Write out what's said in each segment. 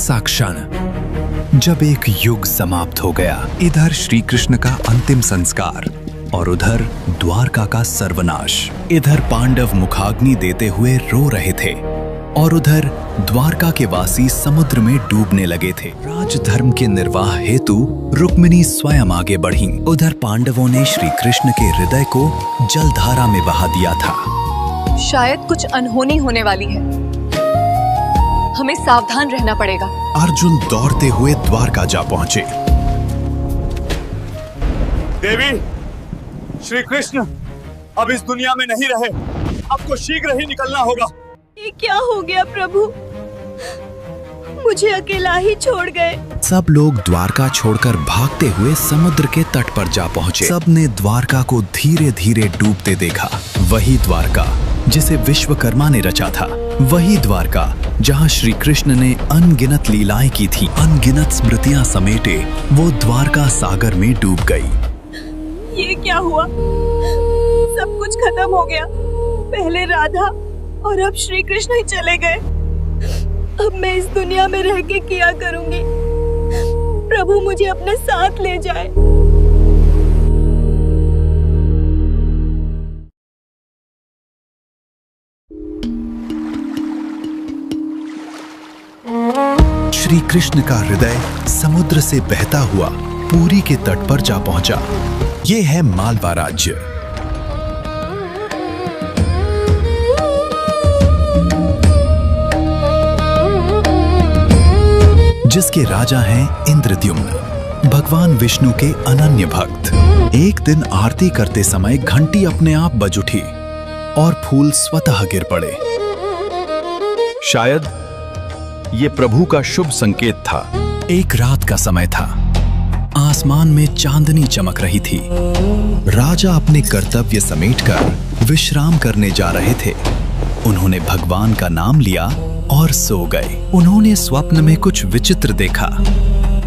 ऐसा क्षण जब एक युग समाप्त हो गया। इधर श्री कृष्ण का अंतिम संस्कार और उधर द्वारका का सर्वनाश। इधर पांडव मुखाग्नि देते हुए रो रहे थे और उधर द्वारका के वासी समुद्र में डूबने लगे थे। राजधर्म के निर्वाह हेतु रुक्मिणी स्वयं आगे बढ़ीं। उधर पांडवों ने श्री कृष्ण के हृदय को जलधारा में बहा दिया था। शायद कुछ अनहोनी होने वाली है, हमें सावधान रहना पड़ेगा। अर्जुन दौड़ते हुए द्वारका जा पहुंचे। देवी, श्री कृष्ण अब इस दुनिया में नहीं रहे, आपको शीघ्र ही निकलना होगा। ये क्या हो गया प्रभु, मुझे अकेला ही छोड़ गए। सब लोग द्वारका छोड़कर भागते हुए समुद्र के तट पर जा पहुंचे। सबने द्वारका को धीरे धीरे डूबते देखा। वही द्वारका जिसे विश्वकर्मा ने रचा था, वही द्वारका जहां श्री कृष्ण ने अनगिनत लीलाएं की थी। अनगिनत स्मृतियां समेटे वो द्वारका सागर में डूब गई। ये क्या हुआ, सब कुछ खत्म हो गया। पहले राधा और अब श्री कृष्ण ही चले गए। अब मैं इस दुनिया में रह के क्या करूंगी। प्रभु मुझे अपने साथ ले जाए। श्री कृष्ण का हृदय समुद्र से बहता हुआ पुरी के तट पर जा पहुंचा। ये है मालवा राज्य। जिसके राजा हैं इंद्रद्युम्न, भगवान विष्णु के अनन्य भक्त। एक दिन आरती करते समय घंटी अपने आप बज उठी और फूल स्वतः गिर पड़े। शायद ये प्रभु का शुभ संकेत था। एक रात का समय था। आसमान में चांदनी चमक रही थी। राजा अपने कर्तव्य समेटकर विश्राम करने जा रहे थे। उन्होंने भगवान का नाम लिया और सो गए। उन्होंने स्वप्न में कुछ विचित्र देखा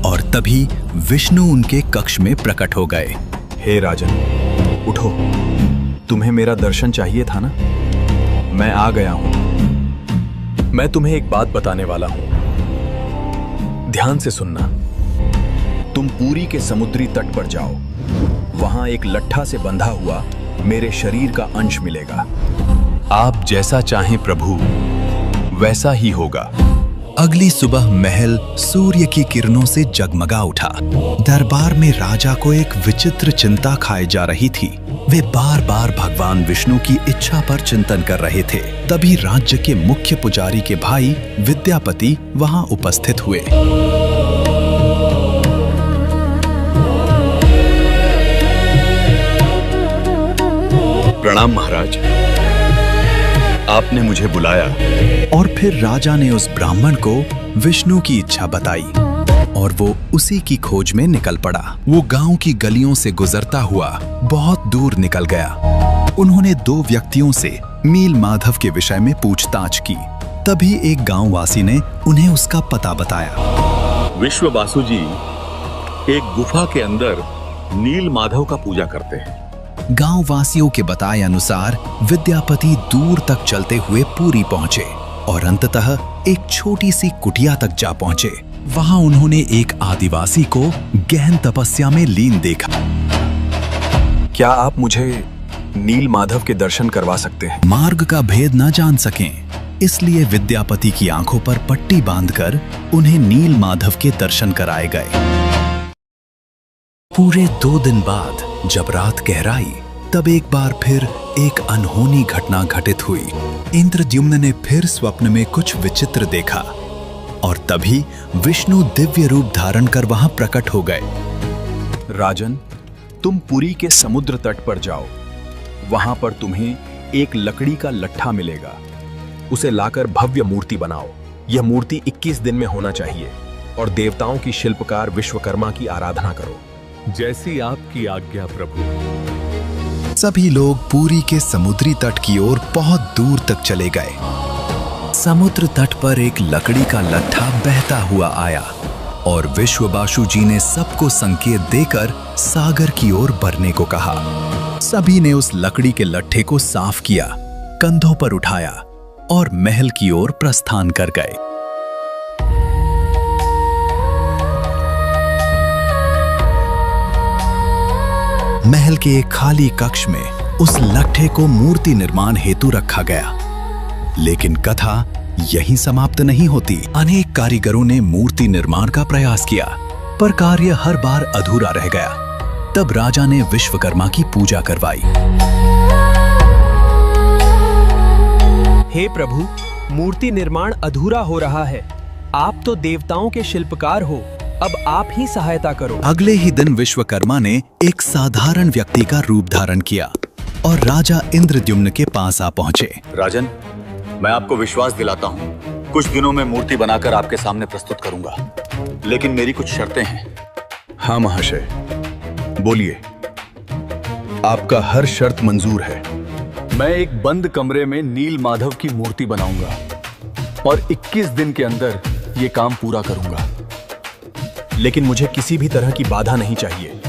और तभी विष्णु उनके कक्ष में प्रकट हो गए। हे राजन, उठो, तुम्हें मेरा दर्शन चाहिए था ना? मैं आ गया हूं। मैं तुम्हें एक बात बताने वाला हूं, ध्यान से सुनना। तुम पुरी के समुद्री तट पर जाओ, वहां एक लट्ठा से बंधा हुआ मेरे शरीर का अंश मिलेगा। आप जैसा चाहें प्रभु, वैसा ही होगा। अगली सुबह महल सूर्य की किरणों से जगमगा उठा। दरबार में राजा को एक विचित्र चिंता खाए जा रही थी। वे बार बार भगवान विष्णु की इच्छा पर चिंतन कर रहे थे। तभी राज्य के मुख्य पुजारी के भाई विद्यापति वहां उपस्थित हुए। प्रणाम महाराज, आपने मुझे बुलाया। और फिर राजा ने उस ब्राह्मण को विष्णु की इच्छा बताई और वो उसी की खोज में निकल पड़ा। वो गांव की गलियों से गुजरता हुआ बहुत दूर निकल गया। उन्होंने दो व्यक्तियों से नील माधव के विषय में पूछताछ की। तभी एक गांववासी ने उन्हें उसका पता बताया। विश्व बासु जी एक गुफा के अंदर नील माधव का पूजा करते हैं। गांव वासियों के बताए अनुसार विद्यापति दूर तक चलते हुए पुरी पहुंचे और अंततः एक छोटी सी कुटिया तक जा पहुंचे। वहां उन्होंने एक आदिवासी को गहन तपस्या में लीन देखा। क्या आप मुझे नील माधव के दर्शन करवा सकते हैं? मार्ग का भेद न जान सकें, इसलिए विद्यापति की आंखों पर पट्टी बांधकर उन्हें नील माधव के दर्शन कराए गए। पूरे 2 दिन बाद जब रात गहराई, तब एक बार फिर एक अनहोनी घटना घटित हुई। इंद्रद्युम्न ने फिर स्वप्न में कुछ विचित्र देखा और तभी विष्णु दिव्य रूप धारण कर वहां प्रकट हो गए। राजन, तुम पुरी के समुद्र तट पर जाओ। वहां पर तुम्हें एक लकड़ी का लट्ठा मिलेगा। उसे लाकर भव्य मूर्ति बनाओ। यह मूर्ति 21 दिन में होना चाहिए और देवताओं की शिल्पकार विश्वकर्मा की आराधना करो। जैसी आपकी आज्ञा प्रभु। सभी लोग पुरी के समुद्री तट की ओर बहुत दूर तक चले गए। समुद्र तट पर एक लकड़ी का लट्ठा बहता हुआ आया और विश्वबासु जी ने सबको संकेत देकर सागर की ओर बढ़ने को कहा। सभी ने उस लकड़ी के लट्ठे को साफ किया, कंधों पर उठाया और महल की ओर प्रस्थान कर गए। महल के एक खाली कक्ष में उस लट्ठे को मूर्ति निर्माण हेतु रखा गया। लेकिन कथा यहीं समाप्त नहीं होती। अनेक कारीगरों ने मूर्ति निर्माण का प्रयास किया, पर कार्य हर बार अधूरा रह गया। तब राजा ने विश्वकर्मा की पूजा करवाई। हे प्रभु, मूर्ति निर्माण अधूरा हो रहा है। आप तो देवताओं के शिल्पकार हो, अब आप ही सहायता करो। अगले ही दिन विश्वकर्मा ने एक साधारण व्यक्ति का रूप धारण किया और राजा इंद्रद्युम्न के पास आ पहुंचे। राजन, मैं आपको विश्वास दिलाता हूँ, कुछ दिनों में मूर्ति बनाकर आपके सामने प्रस्तुत करूंगा, लेकिन मेरी कुछ शर्तें हैं। हाँ महाशय, बोलिए। आपका हर शर्त मंजूर है। मैं एक बंद कमरे में नील माधव की मूर्ति बनाऊंगा और 21 दिन के अंदर ये काम पूरा करूंगा। लेकिन मुझे किसी भी तरह की बाधा नहीं चाहिए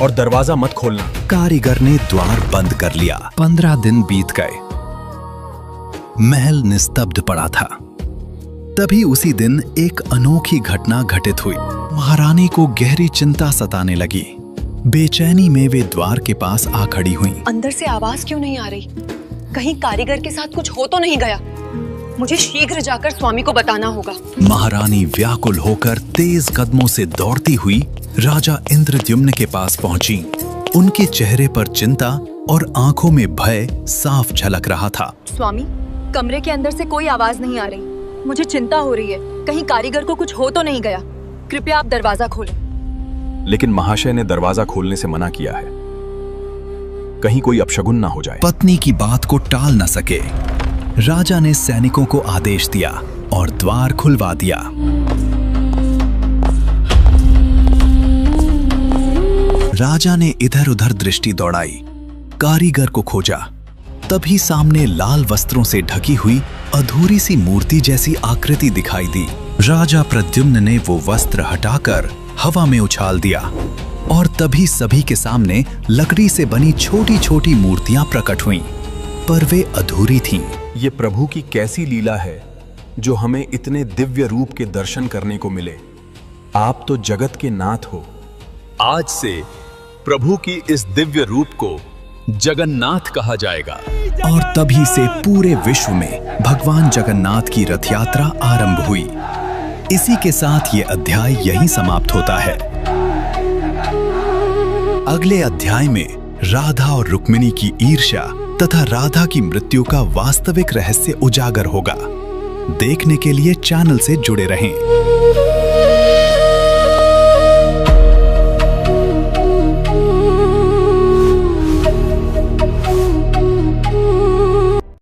और दरवाजा मत खोलना। कारीगर ने द्वार बंद कर लिया। 15 दिन बीत गए। महल निस्तब्ध पड़ा था। तभी उसी दिन एक अनोखी घटना घटित हुई। महारानी को गहरी चिंता सताने लगी। बेचैनी में वे द्वार के पास आ खड़ी हुईं। अंदर से आवाज क्यों नहीं आ रही? कहीं कारीगर के साथ कुछ हो तो नहीं गया? मुझे शीघ्र जाकर स्वामी को बताना होगा। महारानी व्याकुल होकर तेज कदमों से दौड़ती हुई राजा इंद्रद्युम्न के पास पहुंची। उनके चेहरे पर चिंता और आंखों में भय साफ झलक रहा था। स्वामी, कमरे के अंदर से कोई आवाज नहीं आ रही। मुझे चिंता हो रही है, कहीं कारीगर को कुछ हो तो नहीं गया। कृपया आप दरवाजा खोलें। लेकिन महाशय ने दरवाजा खोलने से मना किया है, कहीं कोई अपशगुन ना हो जाए। पत्नी की बात को टाल न सके, राजा ने सैनिकों को आदेश दिया और द्वार खुलवा दिया। राजा ने इधर उधर दृष्टि दौड़ाई, कारीगर को खोजा। तभी सामने लाल वस्त्रों से ढकी हुई अधूरी सी मूर्ति जैसी आकृति दिखाई दी। राजा प्रद्युम्न ने वो वस्त्र हटाकर हवा में उछाल दिया और तभी सभी के सामने लकड़ी से बनी छोटी छोटी मूर्तियां प्रकट हुईं, पर वे अधूरी थीं। ये प्रभु की कैसी लीला है जो हमें इतने दिव्य रूप के दर्शन करने को मिले। आप तो जगत के नाथ हो। आज से प्रभु की इस दिव्य रूप को जगन्नाथ कहा जाएगा। और तभी से पूरे विश्व में भगवान जगन्नाथ की रथ यात्रा आरंभ हुई। इसी के साथ ये अध्याय यहीं समाप्त होता है। अगले अध्याय में राधा और रुक्मिणी की ईर्ष्या तथा राधा की मृत्यु का वास्तविक रहस्य उजागर होगा। देखने के लिए चैनल से जुड़े रहें।